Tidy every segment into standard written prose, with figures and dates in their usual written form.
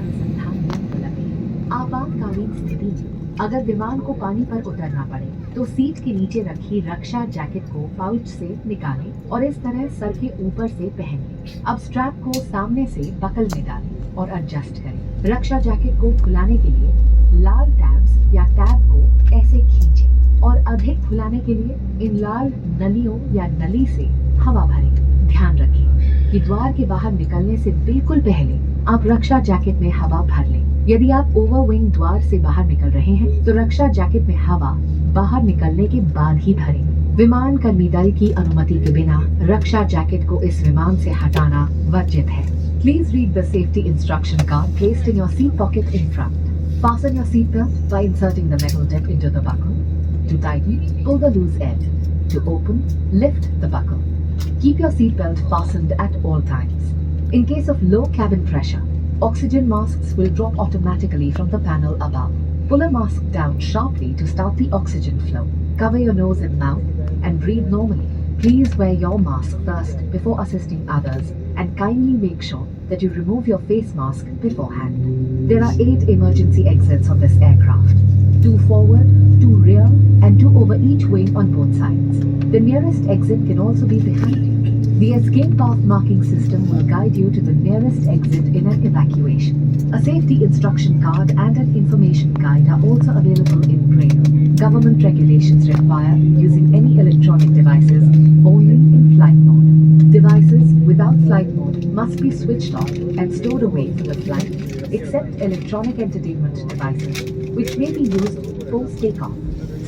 अनुसंधान यंत्र लगे हैं। आपातकालीन स्थिति में अगर विमान को पानी पर उतरना पड़े तो सीट के नीचे रखी रक्षा जैकेट को पाउच से निकालें और इस तरह सर के ऊपर से पहन लें। अब स्ट्रैप को सामने से बकल में डालें और एडजस्ट करें। रक्षा जैकेट को खुलाने के लिए लाल टैब्स या टैब को ऐसे खींचें और अधिक फुलाने के लिए इन लाल नलियों या नली से हवा भरें। ध्यान रखें कि द्वार के बाहर निकलने से बिल्कुल पहले आप रक्षा जैकेट में हवा भर लें। यदि आप ओवरविंग द्वार से बाहर निकल रहे हैं तो रक्षा जैकेट में हवा बाहर निकलने के बाद ही भरें। विमान कर्मी दल की अनुमति के बिना रक्षा जैकेट को इस विमान से हटाना वर्जित है। Please read the safety instruction card placed in your seat pocket in front. Fasten your seat belt by inserting the metal tip into the buckle. To tighten, pull the loose end. To open, lift the buckle. Keep your seat belt fastened at all times. In case of low cabin pressure, oxygen masks will drop automatically from the panel above. Pull a mask down sharply to start the oxygen flow. Cover your nose and mouth and breathe normally. Please wear your mask first before assisting others and kindly make sure that you remove your face mask beforehand. There are 8 emergency exits on this aircraft. 2 forward, 2 rear and 2 over each wing on both sides. The nearest exit can also be behind you. The escape path marking system will guide you to the nearest exit in an evacuation. A safety instruction card and an information guide are also available in Braille. Government regulations require using any electronic devices only in flight mode. Devices without flight mode must be switched off and stored away for the flight, except electronic entertainment devices, which may be used post takeoff.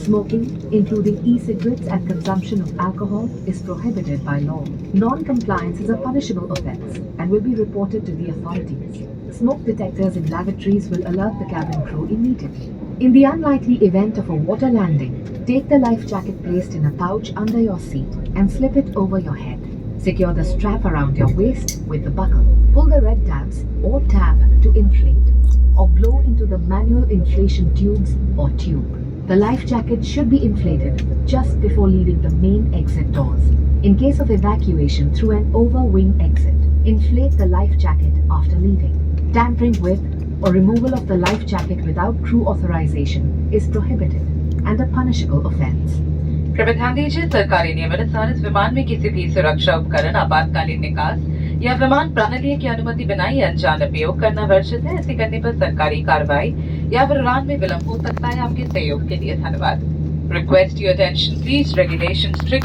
Smoking, including e-cigarettes and consumption of alcohol, is prohibited by law. Non-compliance is a punishable offence and will be reported to the authorities. Smoke detectors in lavatories will alert the cabin crew immediately. In the unlikely event of a water landing, take the life jacket placed in a pouch under your seat and slip it over your head. Secure the strap around your waist with the buckle. Pull the red tabs or tab to inflate or blow into the manual inflation tubes or tube. The life jacket should be inflated just before leaving the main exit doors. In case of evacuation through an overwing exit, inflate the life jacket after leaving. Tampering with or removal of the life jacket without crew authorization is prohibited and a punishable offence. कृपया ध्यान दीजिए, सरकारी नियमानुसार इस विमान में किसी भी सुरक्षा उपकरण, आपातकालीन निकास या विमान प्रणाली की अनुमति बिना ही अनजान उपयोग करना वर्जित है। ऐसे करने पर सरकारी कार्रवाई या फिर उड़ान में विलंब हो सकता है। आपके सहयोग के लिए धन्यवाद। Request your attention, please. Regulations strict